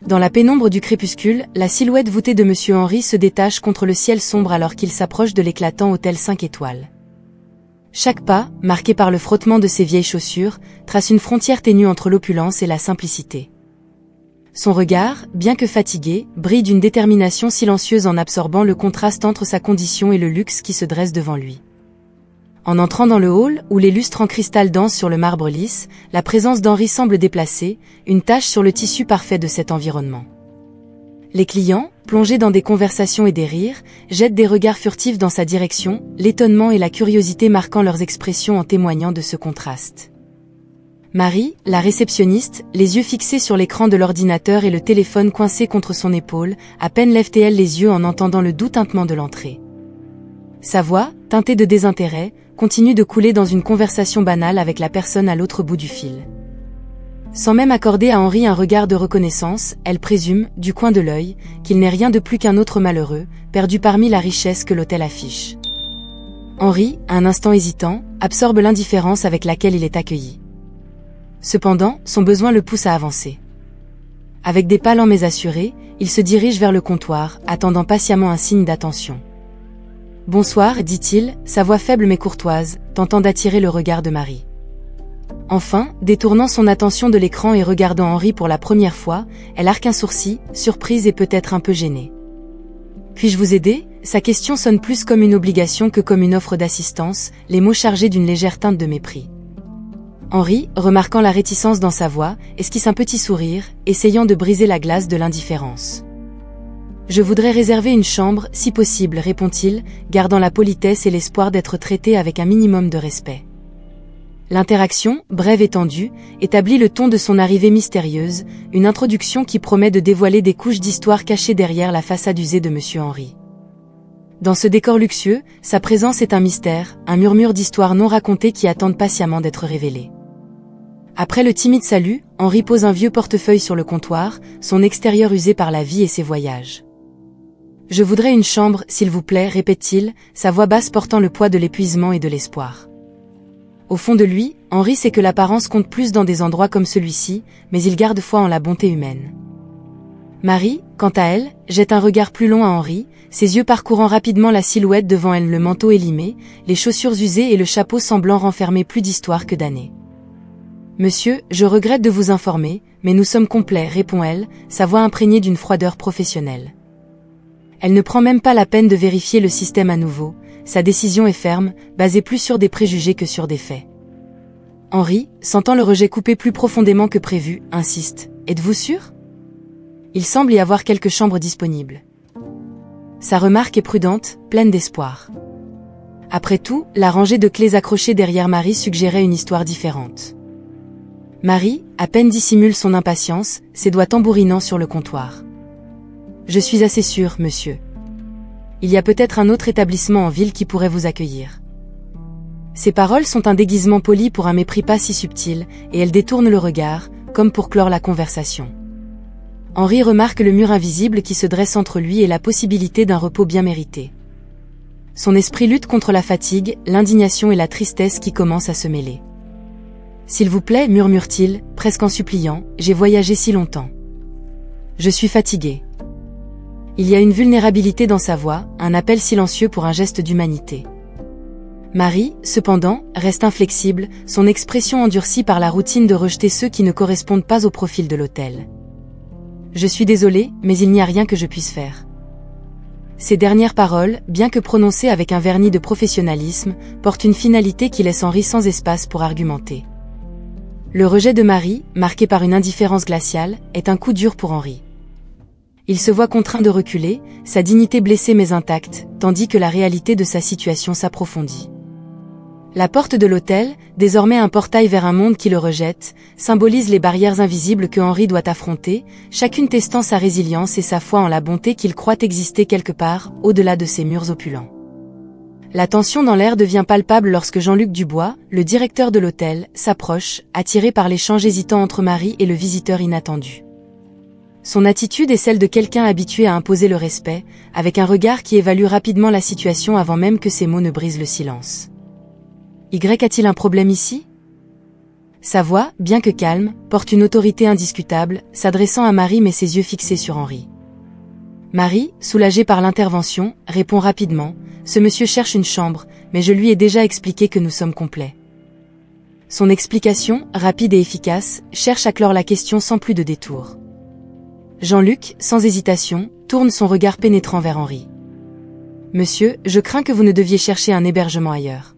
Dans la pénombre du crépuscule, la silhouette voûtée de Monsieur Henry se détache contre le ciel sombre alors qu'il s'approche de l'éclatant hôtel 5 étoiles. Chaque pas, marqué par le frottement de ses vieilles chaussures, trace une frontière ténue entre l'opulence et la simplicité. Son regard, bien que fatigué, brille d'une détermination silencieuse en absorbant le contraste entre sa condition et le luxe qui se dresse devant lui. En entrant dans le hall, où les lustres en cristal dansent sur le marbre lisse, la présence d'Henry semble déplacée, une tache sur le tissu parfait de cet environnement. Les clients, plongés dans des conversations et des rires, jettent des regards furtifs dans sa direction, l'étonnement et la curiosité marquant leurs expressions en témoignant de ce contraste. Marie, la réceptionniste, les yeux fixés sur l'écran de l'ordinateur et le téléphone coincé contre son épaule, à peine lève-t-elle les yeux en entendant le doux tintement de l'entrée. Sa voix, teintée de désintérêt, continue de couler dans une conversation banale avec la personne à l'autre bout du fil. Sans même accorder à Henry un regard de reconnaissance, elle présume, du coin de l'œil, qu'il n'est rien de plus qu'un autre malheureux, perdu parmi la richesse que l'hôtel affiche. Henry, un instant hésitant, absorbe l'indifférence avec laquelle il est accueilli. Cependant, son besoin le pousse à avancer. Avec des pas lents mais assurés, il se dirige vers le comptoir, attendant patiemment un signe d'attention. « Bonsoir » dit-il, sa voix faible mais courtoise, tentant d'attirer le regard de Marie. Enfin, détournant son attention de l'écran et regardant Henry pour la première fois, elle arque un sourcil, surprise et peut-être un peu gênée. « Puis-je vous aider ?» Sa question sonne plus comme une obligation que comme une offre d'assistance, les mots chargés d'une légère teinte de mépris. Henry, remarquant la réticence dans sa voix, esquisse un petit sourire, essayant de briser la glace de l'indifférence. « Je voudrais réserver une chambre, si possible, répond-il, gardant la politesse et l'espoir d'être traité avec un minimum de respect. L'interaction, brève et tendue, établit le ton de son arrivée mystérieuse, une introduction qui promet de dévoiler des couches d'histoire cachées derrière la façade usée de Monsieur Henry. Dans ce décor luxueux, sa présence est un mystère, un murmure d'histoires non racontées qui attendent patiemment d'être révélées. Après le timide salut, Henry pose un vieux portefeuille sur le comptoir, son extérieur usé par la vie et ses voyages. « Je voudrais une chambre, s'il vous plaît, répète-t-il, sa voix basse portant le poids de l'épuisement et de l'espoir. Au fond de lui, Henry sait que l'apparence compte plus dans des endroits comme celui-ci, mais il garde foi en la bonté humaine. Marie, quant à elle, jette un regard plus long à Henry, ses yeux parcourant rapidement la silhouette devant elle, le manteau élimé, les chaussures usées et le chapeau semblant renfermer plus d'histoire que d'années. « Monsieur, je regrette de vous informer, mais nous sommes complets, répond-elle, sa voix imprégnée d'une froideur professionnelle. Elle ne prend même pas la peine de vérifier le système à nouveau, sa décision est ferme, basée plus sur des préjugés que sur des faits. Henry, sentant le rejet couper plus profondément que prévu, insiste. « Êtes-vous sûr ? Il semble y avoir quelques chambres disponibles. » Sa remarque est prudente, pleine d'espoir. Après tout, la rangée de clés accrochées derrière Marie suggérait une histoire différente. Marie, à peine dissimule son impatience, ses doigts tambourinant sur le comptoir. « Je suis assez sûre, monsieur. Il y a peut-être un autre établissement en ville qui pourrait vous accueillir. » Ces paroles sont un déguisement poli pour un mépris pas si subtil, et elle détourne le regard, comme pour clore la conversation. Henry remarque le mur invisible qui se dresse entre lui et la possibilité d'un repos bien mérité. Son esprit lutte contre la fatigue, l'indignation et la tristesse qui commencent à se mêler. « S'il vous plaît, murmure-t-il, presque en suppliant, j'ai voyagé si longtemps. Je suis fatigué. » Il y a une vulnérabilité dans sa voix, un appel silencieux pour un geste d'humanité. Marie, cependant, reste inflexible, son expression endurcie par la routine de rejeter ceux qui ne correspondent pas au profil de l'hôtel. « Je suis désolée, mais il n'y a rien que je puisse faire. » Ces dernières paroles, bien que prononcées avec un vernis de professionnalisme, portent une finalité qui laisse Henry sans espace pour argumenter. Le rejet de Marie, marqué par une indifférence glaciale, est un coup dur pour Henry. Il se voit contraint de reculer, sa dignité blessée mais intacte, tandis que la réalité de sa situation s'approfondit. La porte de l'hôtel, désormais un portail vers un monde qui le rejette, symbolise les barrières invisibles que Henry doit affronter, chacune testant sa résilience et sa foi en la bonté qu'il croit exister quelque part, au-delà de ces murs opulents. La tension dans l'air devient palpable lorsque Jean-Luc Dubois, le directeur de l'hôtel, s'approche, attiré par l'échange hésitant entre Marie et le visiteur inattendu. Son attitude est celle de quelqu'un habitué à imposer le respect, avec un regard qui évalue rapidement la situation avant même que ses mots ne brisent le silence. « Y a-t-il un problème ici ?» Sa voix, bien que calme, porte une autorité indiscutable, s'adressant à Marie mais ses yeux fixés sur Henri. Marie, soulagée par l'intervention, répond rapidement, « Ce monsieur cherche une chambre, mais je lui ai déjà expliqué que nous sommes complets. » Son explication, rapide et efficace, cherche à clore la question sans plus de détour. Jean-Luc, sans hésitation, tourne son regard pénétrant vers Henri. « Monsieur, je crains que vous ne deviez chercher un hébergement ailleurs. »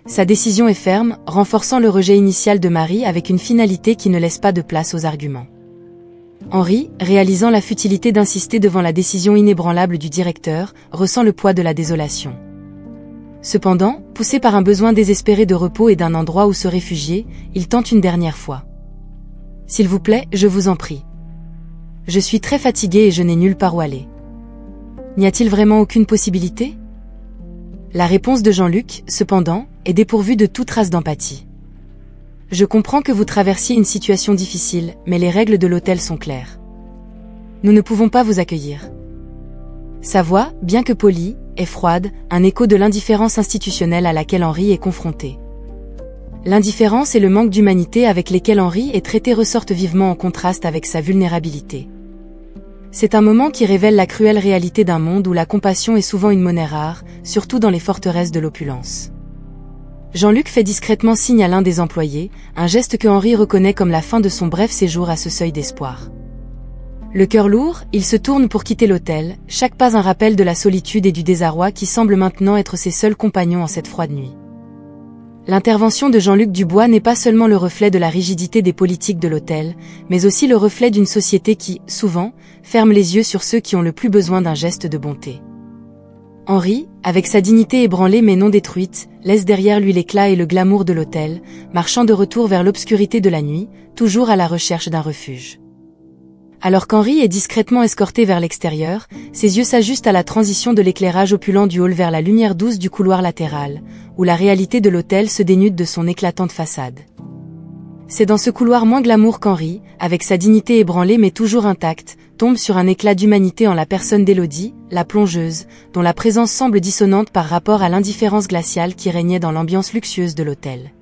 Sa décision est ferme, renforçant le rejet initial de Marie avec une finalité qui ne laisse pas de place aux arguments. Henri, réalisant la futilité d'insister devant la décision inébranlable du directeur, ressent le poids de la désolation. Cependant, poussé par un besoin désespéré de repos et d'un endroit où se réfugier, il tente une dernière fois. « S'il vous plaît, je vous en prie. Je suis très fatigué et je n'ai nulle part où aller. N'y a-t-il vraiment aucune possibilité ?» La réponse de Jean-Luc, cependant, est dépourvue de toute trace d'empathie. « Je comprends que vous traversiez une situation difficile, mais les règles de l'hôtel sont claires. Nous ne pouvons pas vous accueillir. » Sa voix, bien que polie, est froide, un écho de l'indifférence institutionnelle à laquelle Henri est confronté. L'indifférence et le manque d'humanité avec lesquels Henri est traité ressortent vivement en contraste avec sa vulnérabilité. C'est un moment qui révèle la cruelle réalité d'un monde où la compassion est souvent une monnaie rare, surtout dans les forteresses de l'opulence. Jean-Luc fait discrètement signe à l'un des employés, un geste que Henri reconnaît comme la fin de son bref séjour à ce seuil d'espoir. Le cœur lourd, il se tourne pour quitter l'hôtel, chaque pas un rappel de la solitude et du désarroi qui semblent maintenant être ses seuls compagnons en cette froide nuit. L'intervention de Jean-Luc Dubois n'est pas seulement le reflet de la rigidité des politiques de l'hôtel, mais aussi le reflet d'une société qui, souvent, ferme les yeux sur ceux qui ont le plus besoin d'un geste de bonté. Henri, avec sa dignité ébranlée mais non détruite, laisse derrière lui l'éclat et le glamour de l'hôtel, marchant de retour vers l'obscurité de la nuit, toujours à la recherche d'un refuge. Alors qu'Henri est discrètement escorté vers l'extérieur, ses yeux s'ajustent à la transition de l'éclairage opulent du hall vers la lumière douce du couloir latéral, où la réalité de l'hôtel se dénude de son éclatante façade. C'est dans ce couloir moins glamour qu'Henri, avec sa dignité ébranlée mais toujours intacte, tombe sur un éclat d'humanité en la personne d'Élodie, la plongeuse, dont la présence semble dissonante par rapport à l'indifférence glaciale qui régnait dans l'ambiance luxueuse de l'hôtel.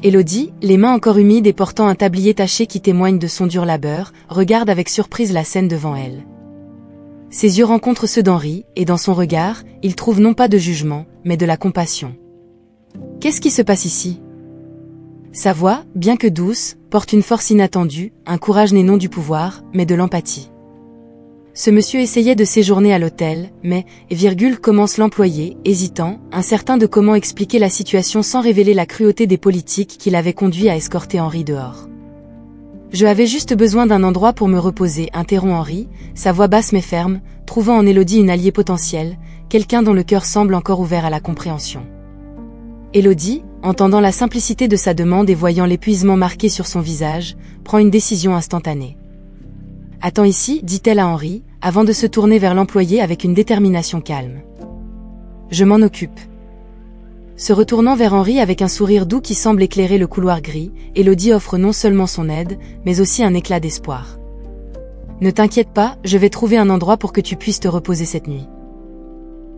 Élodie, les mains encore humides et portant un tablier taché qui témoigne de son dur labeur, regarde avec surprise la scène devant elle. Ses yeux rencontrent ceux d'Henri, et dans son regard, il trouve non pas de jugement, mais de la compassion. Qu'est-ce qui se passe ici ? Sa voix, bien que douce, porte une force inattendue, un courage né non du pouvoir, mais de l'empathie. Ce monsieur essayait de séjourner à l'hôtel, mais, commence l'employé, hésitant, incertain de comment expliquer la situation sans révéler la cruauté des politiques qui l'avaient conduit à escorter Henri dehors. Je avais juste besoin d'un endroit pour me reposer, interrompt Henri, sa voix basse mais ferme, trouvant en Élodie une alliée potentielle, quelqu'un dont le cœur semble encore ouvert à la compréhension. Élodie, entendant la simplicité de sa demande et voyant l'épuisement marqué sur son visage, prend une décision instantanée. « Attends ici, dit-elle à Henri, avant de se tourner vers l'employé avec une détermination calme. Je m'en occupe. » Se retournant vers Henri avec un sourire doux qui semble éclairer le couloir gris, Élodie offre non seulement son aide, mais aussi un éclat d'espoir. « Ne t'inquiète pas, je vais trouver un endroit pour que tu puisses te reposer cette nuit. »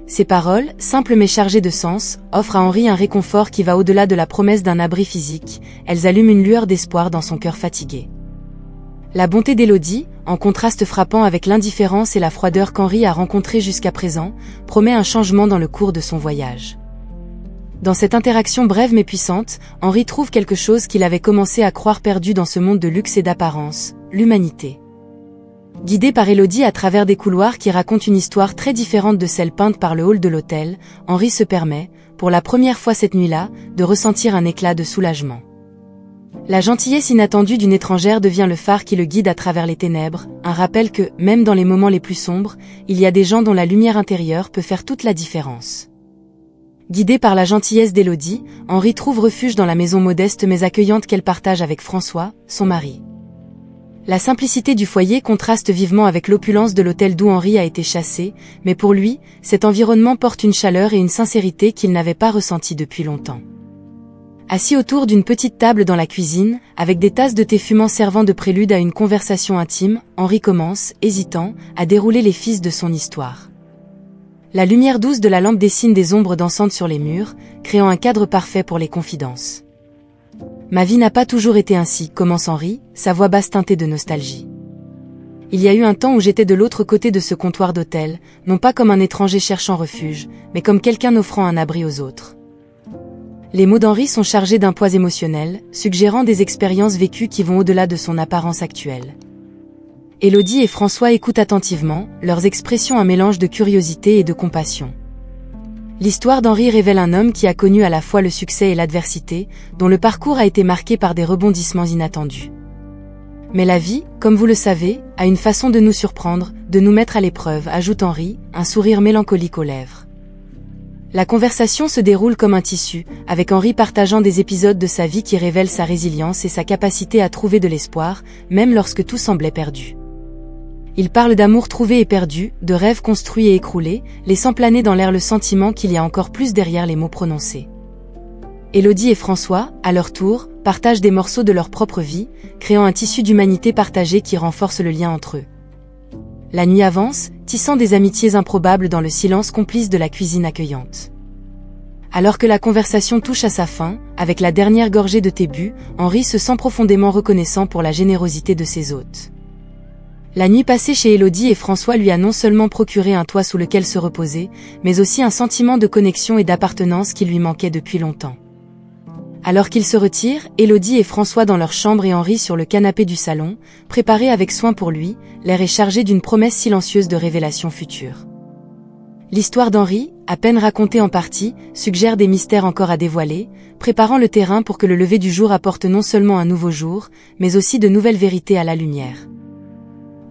Ces paroles, simples mais chargées de sens, offrent à Henri un réconfort qui va au-delà de la promesse d'un abri physique, elles allument une lueur d'espoir dans son cœur fatigué. La bonté d'Élodie, en contraste frappant avec l'indifférence et la froideur qu'Henri a rencontrée jusqu'à présent, promet un changement dans le cours de son voyage. Dans cette interaction brève mais puissante, Henri trouve quelque chose qu'il avait commencé à croire perdu dans ce monde de luxe et d'apparence, l'humanité. Guidé par Élodie à travers des couloirs qui racontent une histoire très différente de celle peinte par le hall de l'hôtel, Henri se permet, pour la première fois cette nuit-là, de ressentir un éclat de soulagement. La gentillesse inattendue d'une étrangère devient le phare qui le guide à travers les ténèbres, un rappel que, même dans les moments les plus sombres, il y a des gens dont la lumière intérieure peut faire toute la différence. Guidé par la gentillesse d'Élodie, Henri trouve refuge dans la maison modeste mais accueillante qu'elle partage avec François, son mari. La simplicité du foyer contraste vivement avec l'opulence de l'hôtel d'où Henri a été chassé, mais pour lui, cet environnement porte une chaleur et une sincérité qu'il n'avait pas ressentie depuis longtemps. Assis autour d'une petite table dans la cuisine, avec des tasses de thé fumant servant de prélude à une conversation intime, Henri commence, hésitant, à dérouler les fils de son histoire. La lumière douce de la lampe dessine des ombres dansantes sur les murs, créant un cadre parfait pour les confidences. Ma vie n'a pas toujours été ainsi, commence Henri, sa voix basse teintée de nostalgie. Il y a eu un temps où j'étais de l'autre côté de ce comptoir d'hôtel, non pas comme un étranger cherchant refuge, mais comme quelqu'un offrant un abri aux autres. Les mots d'Henri sont chargés d'un poids émotionnel, suggérant des expériences vécues qui vont au-delà de son apparence actuelle. Élodie et François écoutent attentivement, leurs expressions un mélange de curiosité et de compassion. L'histoire d'Henri révèle un homme qui a connu à la fois le succès et l'adversité, dont le parcours a été marqué par des rebondissements inattendus. Mais la vie, comme vous le savez, a une façon de nous surprendre, de nous mettre à l'épreuve, ajoute Henri, un sourire mélancolique aux lèvres. La conversation se déroule comme un tissu, avec Henri partageant des épisodes de sa vie qui révèlent sa résilience et sa capacité à trouver de l'espoir, même lorsque tout semblait perdu. Il parle d'amour trouvé et perdu, de rêves construits et écroulés, laissant planer dans l'air le sentiment qu'il y a encore plus derrière les mots prononcés. Élodie et François, à leur tour, partagent des morceaux de leur propre vie, créant un tissu d'humanité partagée qui renforce le lien entre eux. La nuit avance, tissant des amitiés improbables dans le silence complice de la cuisine accueillante. Alors que la conversation touche à sa fin, avec la dernière gorgée de thé bu, Henri se sent profondément reconnaissant pour la générosité de ses hôtes. La nuit passée chez Élodie et François lui a non seulement procuré un toit sous lequel se reposer, mais aussi un sentiment de connexion et d'appartenance qui lui manquait depuis longtemps. Alors qu'ils se retirent, Élodie et François dans leur chambre et Henri sur le canapé du salon, préparé avec soin pour lui, l'air est chargé d'une promesse silencieuse de révélations futures. L'histoire d'Henri, à peine racontée en partie, suggère des mystères encore à dévoiler, préparant le terrain pour que le lever du jour apporte non seulement un nouveau jour, mais aussi de nouvelles vérités à la lumière.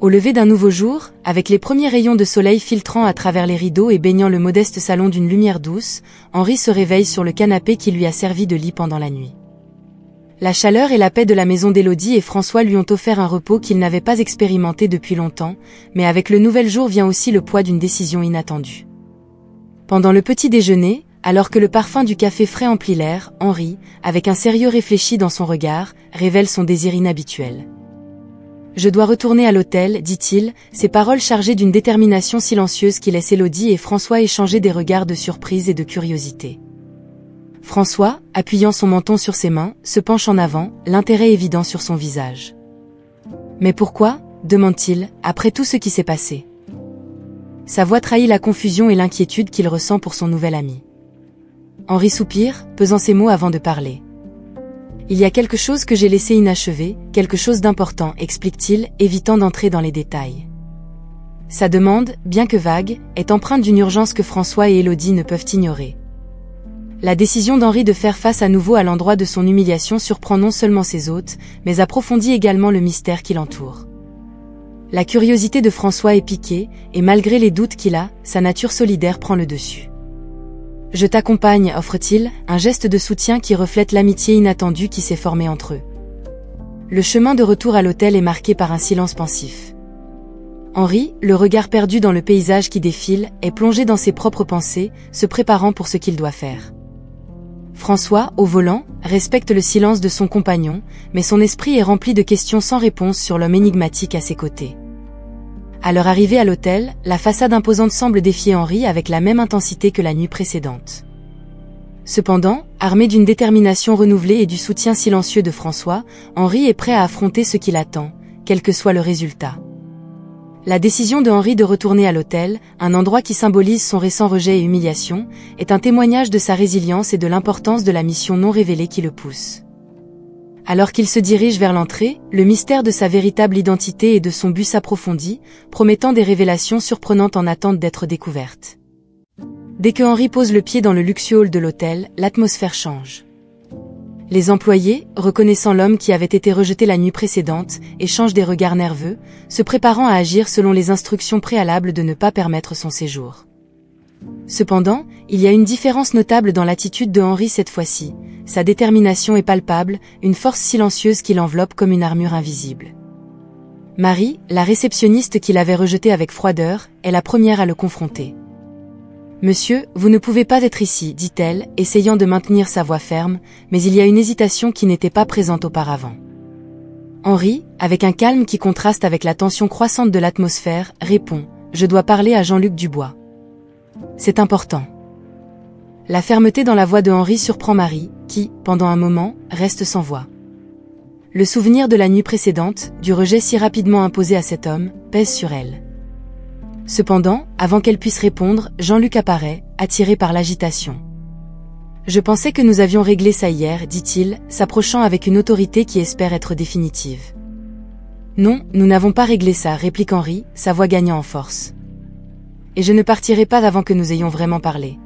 Au lever d'un nouveau jour, avec les premiers rayons de soleil filtrant à travers les rideaux et baignant le modeste salon d'une lumière douce, Henri se réveille sur le canapé qui lui a servi de lit pendant la nuit. La chaleur et la paix de la maison d'Élodie et François lui ont offert un repos qu'il n'avait pas expérimenté depuis longtemps, mais avec le nouvel jour vient aussi le poids d'une décision inattendue. Pendant le petit déjeuner, alors que le parfum du café frais emplit l'air, Henri, avec un sérieux réfléchi dans son regard, révèle son désir inhabituel. « Je dois retourner à l'hôtel, dit-il, ses paroles chargées d'une détermination silencieuse qui laisse Élodie et François échanger des regards de surprise et de curiosité. François, appuyant son menton sur ses mains, se penche en avant, l'intérêt évident sur son visage. « Mais pourquoi ?» demande-t-il, après tout ce qui s'est passé. Sa voix trahit la confusion et l'inquiétude qu'il ressent pour son nouvel ami. Henri soupire, pesant ses mots avant de parler. Il y a quelque chose que j'ai laissé inachevé, quelque chose d'important, explique-t-il, évitant d'entrer dans les détails. Sa demande, bien que vague, est empreinte d'une urgence que François et Élodie ne peuvent ignorer. La décision d'Henri de faire face à nouveau à l'endroit de son humiliation surprend non seulement ses hôtes, mais approfondit également le mystère qui l'entoure. La curiosité de François est piquée, et malgré les doutes qu'il a, sa nature solidaire prend le dessus. « Je t'accompagne », offre-t-il, un geste de soutien qui reflète l'amitié inattendue qui s'est formée entre eux. Le chemin de retour à l'hôtel est marqué par un silence pensif. Henri, le regard perdu dans le paysage qui défile, est plongé dans ses propres pensées, se préparant pour ce qu'il doit faire. François, au volant, respecte le silence de son compagnon, mais son esprit est rempli de questions sans réponse sur l'homme énigmatique à ses côtés. À leur arrivée à l'hôtel, la façade imposante semble défier Henri avec la même intensité que la nuit précédente. Cependant, armé d'une détermination renouvelée et du soutien silencieux de François, Henri est prêt à affronter ce qui l'attend, quel que soit le résultat. La décision de Henri de retourner à l'hôtel, un endroit qui symbolise son récent rejet et humiliation, est un témoignage de sa résilience et de l'importance de la mission non révélée qui le pousse. Alors qu'il se dirige vers l'entrée, le mystère de sa véritable identité et de son but s'approfondit, promettant des révélations surprenantes en attente d'être découvertes. Dès que Henri pose le pied dans le luxueux hall de l'hôtel, l'atmosphère change. Les employés, reconnaissant l'homme qui avait été rejeté la nuit précédente, échangent des regards nerveux, se préparant à agir selon les instructions préalables de ne pas permettre son séjour. Cependant, il y a une différence notable dans l'attitude de Henri cette fois-ci. Sa détermination est palpable, une force silencieuse qui l'enveloppe comme une armure invisible. Marie, la réceptionniste qui l'avait rejeté avec froideur, est la première à le confronter. « Monsieur, vous ne pouvez pas être ici, dit-elle, essayant de maintenir sa voix ferme, mais il y a une hésitation qui n'était pas présente auparavant. Henri, avec un calme qui contraste avec la tension croissante de l'atmosphère, répond « Je dois parler à Jean-Luc Dubois. C'est important. » La fermeté dans la voix de Henri surprend Marie, qui, pendant un moment, reste sans voix. Le souvenir de la nuit précédente, du rejet si rapidement imposé à cet homme, pèse sur elle. Cependant, avant qu'elle puisse répondre, Jean-Luc apparaît, attiré par l'agitation. « Je pensais que nous avions réglé ça hier, dit-il, s'approchant avec une autorité qui espère être définitive. « Non, nous n'avons pas réglé ça, réplique Henri, sa voix gagnant en force. Et je ne partirai pas avant que nous ayons vraiment parlé. »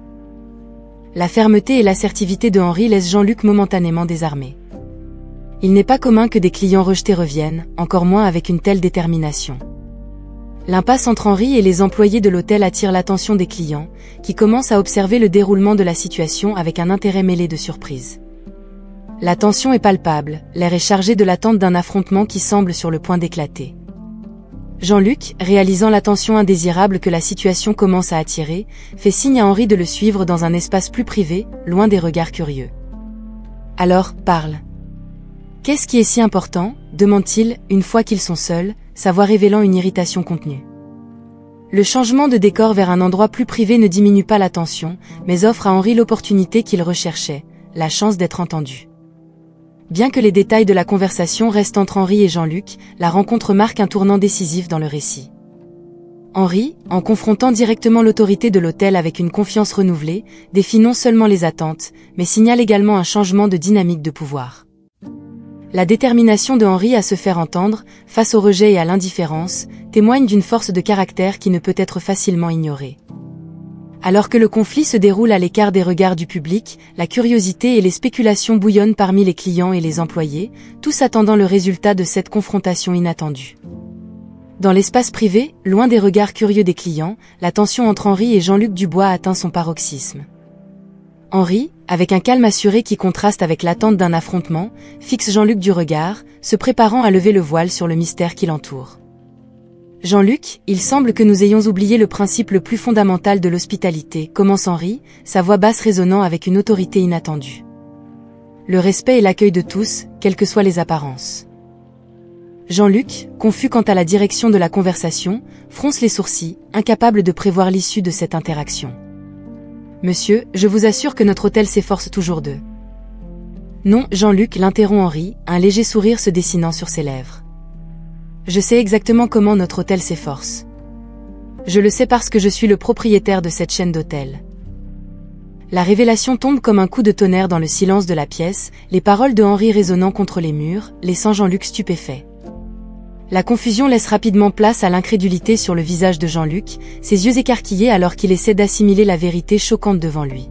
La fermeté et l'assertivité de Henri laissent Jean-Luc momentanément désarmé. Il n'est pas commun que des clients rejetés reviennent, encore moins avec une telle détermination. L'impasse entre Henri et les employés de l'hôtel attire l'attention des clients, qui commencent à observer le déroulement de la situation avec un intérêt mêlé de surprise. La tension est palpable, l'air est chargé de l'attente d'un affrontement qui semble sur le point d'éclater. Jean-Luc, réalisant la tension indésirable que la situation commence à attirer, fait signe à Henri de le suivre dans un espace plus privé, loin des regards curieux. « Alors, parle. Qu'est-ce qui est si important ?» demande-t-il, une fois qu'ils sont seuls, sa voix révélant une irritation contenue. Le changement de décor vers un endroit plus privé ne diminue pas la tension, mais offre à Henri l'opportunité qu'il recherchait, la chance d'être entendu. Bien que les détails de la conversation restent entre Henri et Jean-Luc, la rencontre marque un tournant décisif dans le récit. Henri, en confrontant directement l'autorité de l'hôtel avec une confiance renouvelée, défie non seulement les attentes, mais signale également un changement de dynamique de pouvoir. La détermination de Henri à se faire entendre, face au rejet et à l'indifférence, témoigne d'une force de caractère qui ne peut être facilement ignorée. Alors que le conflit se déroule à l'écart des regards du public, la curiosité et les spéculations bouillonnent parmi les clients et les employés, tous attendant le résultat de cette confrontation inattendue. Dans l'espace privé, loin des regards curieux des clients, la tension entre Henri et Jean-Luc Dubois atteint son paroxysme. Henri, avec un calme assuré qui contraste avec l'attente d'un affrontement, fixe Jean-Luc du regard, se préparant à lever le voile sur le mystère qui l'entoure. « Jean-Luc, il semble que nous ayons oublié le principe le plus fondamental de l'hospitalité, » commence Henri, sa voix basse résonnant avec une autorité inattendue. « Le respect et l'accueil de tous, quelles que soient les apparences. » Jean-Luc, confus quant à la direction de la conversation, fronce les sourcils, incapable de prévoir l'issue de cette interaction. « Monsieur, je vous assure que notre hôtel s'efforce toujours de... » Non, Jean-Luc l'interrompt Henri, un léger sourire se dessinant sur ses lèvres. « Je sais exactement comment notre hôtel s'efforce. Je le sais parce que je suis le propriétaire de cette chaîne d'hôtels. » La révélation tombe comme un coup de tonnerre dans le silence de la pièce, les paroles de Henri résonnant contre les murs, laissant Jean-Luc stupéfait. La confusion laisse rapidement place à l'incrédulité sur le visage de Jean-Luc, ses yeux écarquillés alors qu'il essaie d'assimiler la vérité choquante devant lui.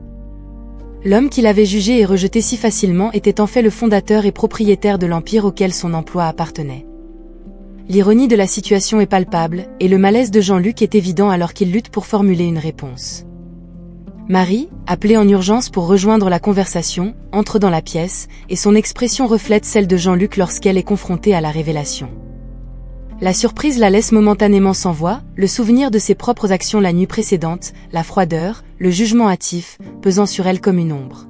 L'homme qu'il avait jugé et rejeté si facilement était en fait le fondateur et propriétaire de l'empire auquel son emploi appartenait. L'ironie de la situation est palpable, et le malaise de Jean-Luc est évident alors qu'il lutte pour formuler une réponse. Marie, appelée en urgence pour rejoindre la conversation, entre dans la pièce, et son expression reflète celle de Jean-Luc lorsqu'elle est confrontée à la révélation. La surprise la laisse momentanément sans voix, le souvenir de ses propres actions la nuit précédente, la froideur, le jugement hâtif, pesant sur elle comme une ombre.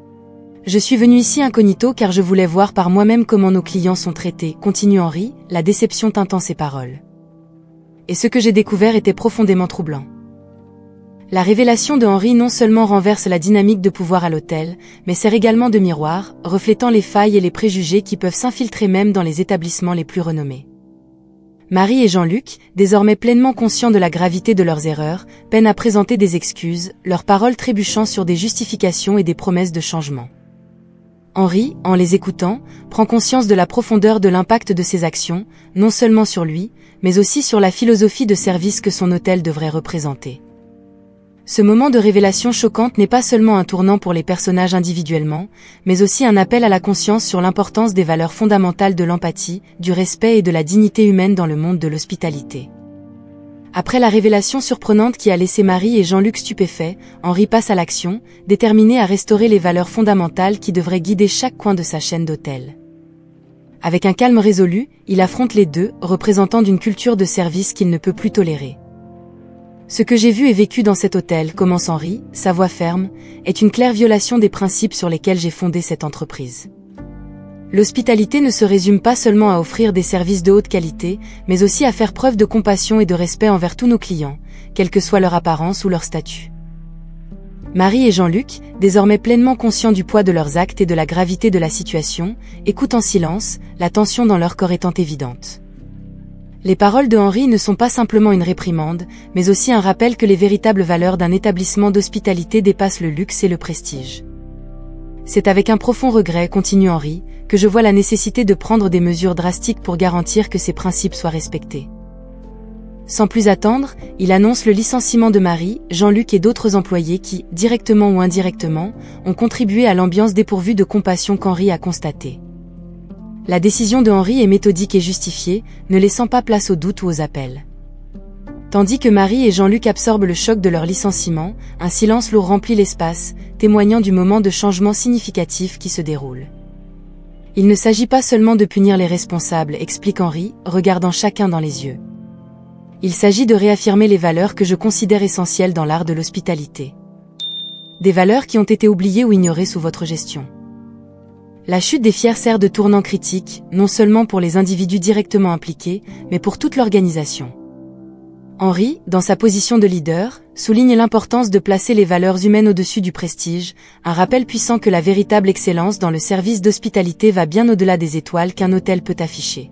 « Je suis venu ici incognito car je voulais voir par moi-même comment nos clients sont traités, » continue Henri, la déception tintant ses paroles. « Et ce que j'ai découvert était profondément troublant. » La révélation de Henri non seulement renverse la dynamique de pouvoir à l'hôtel, mais sert également de miroir, reflétant les failles et les préjugés qui peuvent s'infiltrer même dans les établissements les plus renommés. Marie et Jean-Luc, désormais pleinement conscients de la gravité de leurs erreurs, peinent à présenter des excuses, leurs paroles trébuchant sur des justifications et des promesses de changement. Henri, en les écoutant, prend conscience de la profondeur de l'impact de ses actions, non seulement sur lui, mais aussi sur la philosophie de service que son hôtel devrait représenter. Ce moment de révélation choquante n'est pas seulement un tournant pour les personnages individuellement, mais aussi un appel à la conscience sur l'importance des valeurs fondamentales de l'empathie, du respect et de la dignité humaine dans le monde de l'hospitalité. Après la révélation surprenante qui a laissé Marie et Jean-Luc stupéfaits, Henri passe à l'action, déterminé à restaurer les valeurs fondamentales qui devraient guider chaque coin de sa chaîne d'hôtels. Avec un calme résolu, il affronte les deux, représentant d'une culture de service qu'il ne peut plus tolérer. Ce que j'ai vu et vécu dans cet hôtel, commence Henri, sa voix ferme, est une claire violation des principes sur lesquels j'ai fondé cette entreprise. L'hospitalité ne se résume pas seulement à offrir des services de haute qualité, mais aussi à faire preuve de compassion et de respect envers tous nos clients, quelle que soit leur apparence ou leur statut. Marie et Jean-Luc, désormais pleinement conscients du poids de leurs actes et de la gravité de la situation, écoutent en silence, la tension dans leur corps étant évidente. Les paroles de Henri ne sont pas simplement une réprimande, mais aussi un rappel que les véritables valeurs d'un établissement d'hospitalité dépassent le luxe et le prestige. C'est avec un profond regret, continue Henri, que je vois la nécessité de prendre des mesures drastiques pour garantir que ces principes soient respectés. Sans plus attendre, il annonce le licenciement de Marie, Jean-Luc et d'autres employés qui, directement ou indirectement, ont contribué à l'ambiance dépourvue de compassion qu'Henri a constatée. La décision de Henri est méthodique et justifiée, ne laissant pas place aux doutes ou aux appels. Tandis que Marie et Jean-Luc absorbent le choc de leur licenciement, un silence lourd remplit l'espace, témoignant du moment de changement significatif qui se déroule. Il ne s'agit pas seulement de punir les responsables, explique Henri, regardant chacun dans les yeux. Il s'agit de réaffirmer les valeurs que je considère essentielles dans l'art de l'hospitalité. Des valeurs qui ont été oubliées ou ignorées sous votre gestion. La chute des fiers sert de tournant critique, non seulement pour les individus directement impliqués, mais pour toute l'organisation. Henri, dans sa position de leader, souligne l'importance de placer les valeurs humaines au-dessus du prestige, un rappel puissant que la véritable excellence dans le service d'hospitalité va bien au-delà des étoiles qu'un hôtel peut afficher.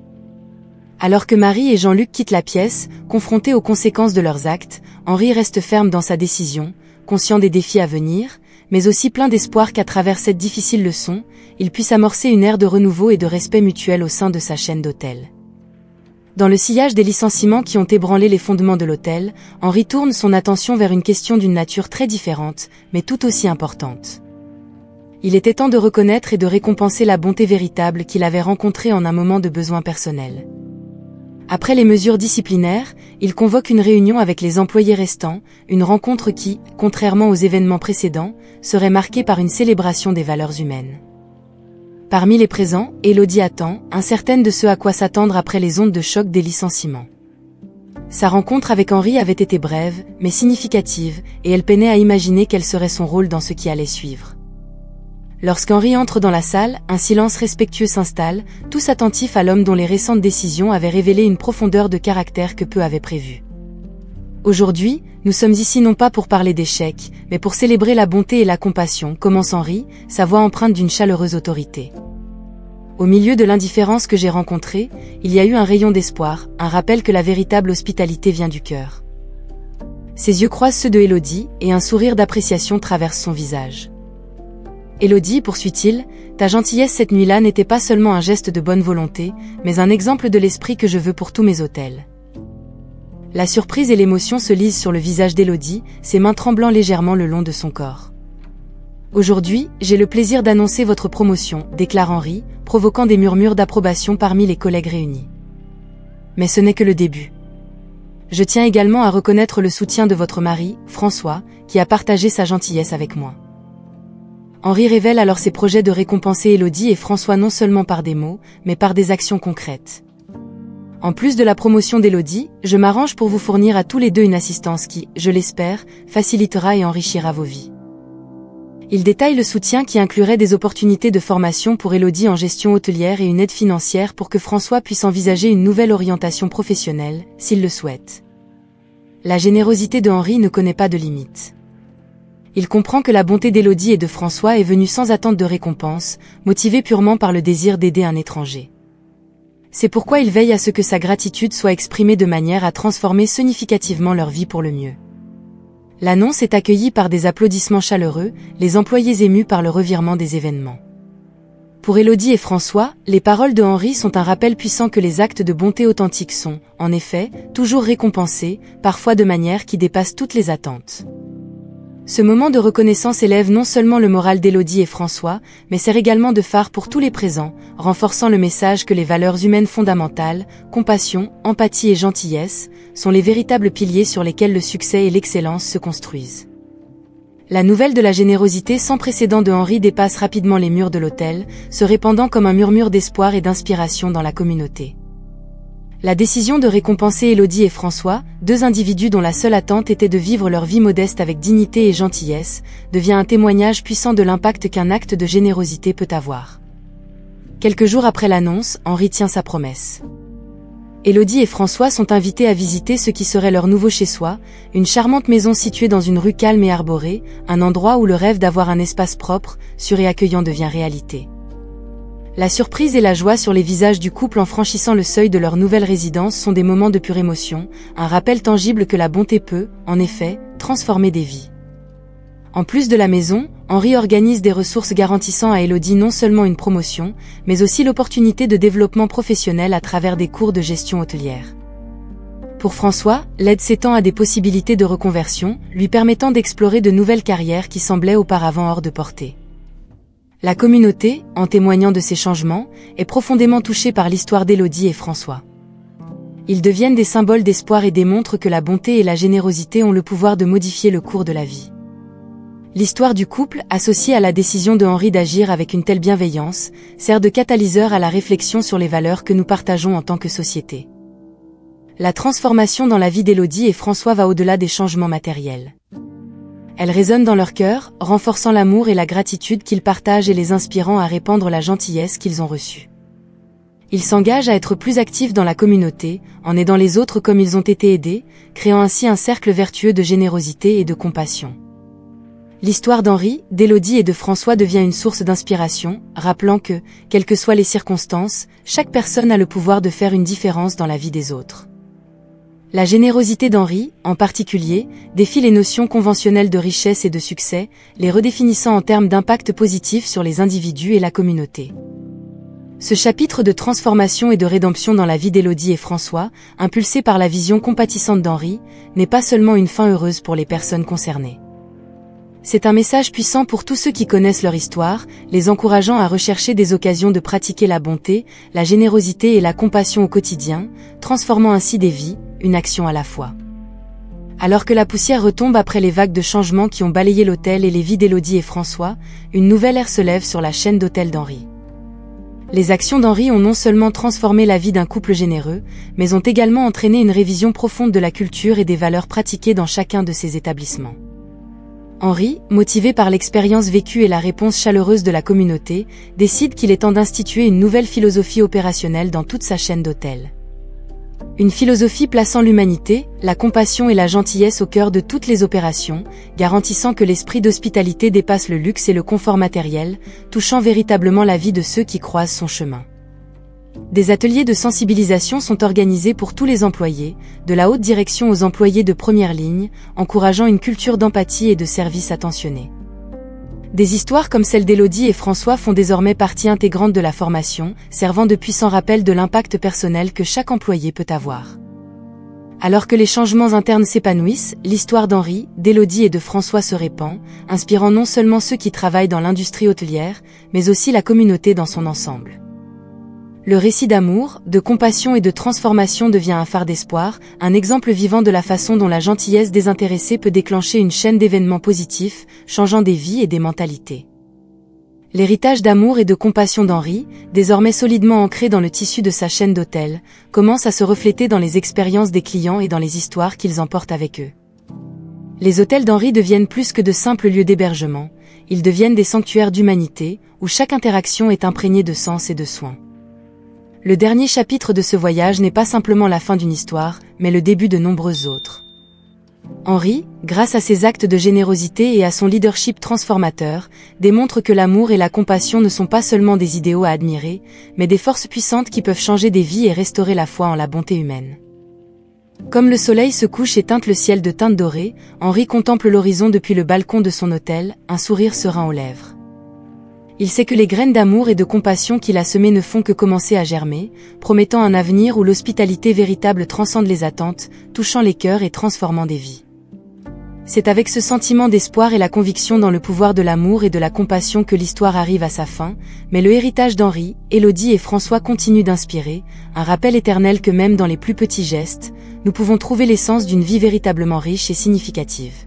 Alors que Marie et Jean-Luc quittent la pièce, confrontés aux conséquences de leurs actes, Henri reste ferme dans sa décision, conscient des défis à venir, mais aussi plein d'espoir qu'à travers cette difficile leçon, il puisse amorcer une ère de renouveau et de respect mutuel au sein de sa chaîne d'hôtels. Dans le sillage des licenciements qui ont ébranlé les fondements de l'hôtel, Henri tourne son attention vers une question d'une nature très différente, mais tout aussi importante. Il était temps de reconnaître et de récompenser la bonté véritable qu'il avait rencontrée en un moment de besoin personnel. Après les mesures disciplinaires, il convoque une réunion avec les employés restants, une rencontre qui, contrairement aux événements précédents, serait marquée par une célébration des valeurs humaines. Parmi les présents, Élodie attend, incertaine de ce à quoi s'attendre après les ondes de choc des licenciements. Sa rencontre avec Henri avait été brève, mais significative, et elle peinait à imaginer quel serait son rôle dans ce qui allait suivre. Lorsqu'Henri entre dans la salle, un silence respectueux s'installe, tous attentifs à l'homme dont les récentes décisions avaient révélé une profondeur de caractère que peu avaient prévue. Aujourd'hui, nous sommes ici non pas pour parler d'échecs, mais pour célébrer la bonté et la compassion, commence Henri, sa voix empreinte d'une chaleureuse autorité. Au milieu de l'indifférence que j'ai rencontrée, il y a eu un rayon d'espoir, un rappel que la véritable hospitalité vient du cœur. Ses yeux croisent ceux de Élodie, et un sourire d'appréciation traverse son visage. Élodie, poursuit-il, ta gentillesse cette nuit-là n'était pas seulement un geste de bonne volonté, mais un exemple de l'esprit que je veux pour tous mes hôtels. La surprise et l'émotion se lisent sur le visage d'Élodie, ses mains tremblant légèrement le long de son corps. Aujourd'hui, j'ai le plaisir d'annoncer votre promotion, déclare Henri, provoquant des murmures d'approbation parmi les collègues réunis. Mais ce n'est que le début. Je tiens également à reconnaître le soutien de votre mari, François, qui a partagé sa gentillesse avec moi. Henri révèle alors ses projets de récompenser Élodie et François non seulement par des mots, mais par des actions concrètes. En plus de la promotion d'Élodie, je m'arrange pour vous fournir à tous les deux une assistance qui, je l'espère, facilitera et enrichira vos vies. Il détaille le soutien qui inclurait des opportunités de formation pour Élodie en gestion hôtelière et une aide financière pour que François puisse envisager une nouvelle orientation professionnelle, s'il le souhaite. La générosité de Henri ne connaît pas de limite. Il comprend que la bonté d'Élodie et de François est venue sans attente de récompense, motivée purement par le désir d'aider un étranger. C'est pourquoi il veille à ce que sa gratitude soit exprimée de manière à transformer significativement leur vie pour le mieux. L'annonce est accueillie par des applaudissements chaleureux, les employés émus par le revirement des événements. Pour Élodie et François, les paroles de Henri sont un rappel puissant que les actes de bonté authentique sont, en effet, toujours récompensés, parfois de manière qui dépasse toutes les attentes. Ce moment de reconnaissance élève non seulement le moral d'Élodie et François, mais sert également de phare pour tous les présents, renforçant le message que les valeurs humaines fondamentales, compassion, empathie et gentillesse, sont les véritables piliers sur lesquels le succès et l'excellence se construisent. La nouvelle de la générosité sans précédent de Henri dépasse rapidement les murs de l'hôtel, se répandant comme un murmure d'espoir et d'inspiration dans la communauté. La décision de récompenser Élodie et François, deux individus dont la seule attente était de vivre leur vie modeste avec dignité et gentillesse, devient un témoignage puissant de l'impact qu'un acte de générosité peut avoir. Quelques jours après l'annonce, Henri tient sa promesse. Élodie et François sont invités à visiter ce qui serait leur nouveau chez-soi, une charmante maison située dans une rue calme et arborée, un endroit où le rêve d'avoir un espace propre, sûr et accueillant devient réalité. La surprise et la joie sur les visages du couple en franchissant le seuil de leur nouvelle résidence sont des moments de pure émotion, un rappel tangible que la bonté peut, en effet, transformer des vies. En plus de la maison, Henri organise des ressources garantissant à Élodie non seulement une promotion, mais aussi l'opportunité de développement professionnel à travers des cours de gestion hôtelière. Pour François, l'aide s'étend à des possibilités de reconversion, lui permettant d'explorer de nouvelles carrières qui semblaient auparavant hors de portée. La communauté, en témoignant de ces changements, est profondément touchée par l'histoire d'Élodie et François. Ils deviennent des symboles d'espoir et démontrent que la bonté et la générosité ont le pouvoir de modifier le cours de la vie. L'histoire du couple, associée à la décision de Henri d'agir avec une telle bienveillance, sert de catalyseur à la réflexion sur les valeurs que nous partageons en tant que société. La transformation dans la vie d'Élodie et François va au-delà des changements matériels. Elle résonne dans leur cœur, renforçant l'amour et la gratitude qu'ils partagent et les inspirant à répandre la gentillesse qu'ils ont reçue. Ils s'engagent à être plus actifs dans la communauté, en aidant les autres comme ils ont été aidés, créant ainsi un cercle vertueux de générosité et de compassion. L'histoire d'Henri, d'Élodie et de François devient une source d'inspiration, rappelant que, quelles que soient les circonstances, chaque personne a le pouvoir de faire une différence dans la vie des autres. La générosité d'Henri, en particulier, défie les notions conventionnelles de richesse et de succès, les redéfinissant en termes d'impact positif sur les individus et la communauté. Ce chapitre de transformation et de rédemption dans la vie d'Élodie et François, impulsé par la vision compatissante d'Henri, n'est pas seulement une fin heureuse pour les personnes concernées. C'est un message puissant pour tous ceux qui connaissent leur histoire, les encourageant à rechercher des occasions de pratiquer la bonté, la générosité et la compassion au quotidien, transformant ainsi des vies, une action à la fois. Alors que la poussière retombe après les vagues de changements qui ont balayé l'hôtel et les vies d'Élodie et François, une nouvelle ère se lève sur la chaîne d'hôtels d'Henri. Les actions d'Henri ont non seulement transformé la vie d'un couple généreux, mais ont également entraîné une révision profonde de la culture et des valeurs pratiquées dans chacun de ces établissements. Henri, motivé par l'expérience vécue et la réponse chaleureuse de la communauté, décide qu'il est temps d'instituer une nouvelle philosophie opérationnelle dans toute sa chaîne d'hôtels. Une philosophie plaçant l'humanité, la compassion et la gentillesse au cœur de toutes les opérations, garantissant que l'esprit d'hospitalité dépasse le luxe et le confort matériel, touchant véritablement la vie de ceux qui croisent son chemin. Des ateliers de sensibilisation sont organisés pour tous les employés, de la haute direction aux employés de première ligne, encourageant une culture d'empathie et de service attentionné. Des histoires comme celle d'Élodie et François font désormais partie intégrante de la formation, servant de puissants rappels de l'impact personnel que chaque employé peut avoir. Alors que les changements internes s'épanouissent, l'histoire d'Henri, d'Élodie et de François se répand, inspirant non seulement ceux qui travaillent dans l'industrie hôtelière, mais aussi la communauté dans son ensemble. Le récit d'amour, de compassion et de transformation devient un phare d'espoir, un exemple vivant de la façon dont la gentillesse désintéressée peut déclencher une chaîne d'événements positifs, changeant des vies et des mentalités. L'héritage d'amour et de compassion d'Henri, désormais solidement ancré dans le tissu de sa chaîne d'hôtels, commence à se refléter dans les expériences des clients et dans les histoires qu'ils emportent avec eux. Les hôtels d'Henri deviennent plus que de simples lieux d'hébergement, ils deviennent des sanctuaires d'humanité, où chaque interaction est imprégnée de sens et de soins. Le dernier chapitre de ce voyage n'est pas simplement la fin d'une histoire, mais le début de nombreuses autres. Henri, grâce à ses actes de générosité et à son leadership transformateur, démontre que l'amour et la compassion ne sont pas seulement des idéaux à admirer, mais des forces puissantes qui peuvent changer des vies et restaurer la foi en la bonté humaine. Comme le soleil se couche et teinte le ciel de teintes dorées, Henri contemple l'horizon depuis le balcon de son hôtel, un sourire serein aux lèvres. Il sait que les graines d'amour et de compassion qu'il a semées ne font que commencer à germer, promettant un avenir où l'hospitalité véritable transcende les attentes, touchant les cœurs et transformant des vies. C'est avec ce sentiment d'espoir et la conviction dans le pouvoir de l'amour et de la compassion que l'histoire arrive à sa fin, mais le héritage d'Henri, Élodie et François continue d'inspirer, un rappel éternel que même dans les plus petits gestes, nous pouvons trouver l'essence d'une vie véritablement riche et significative.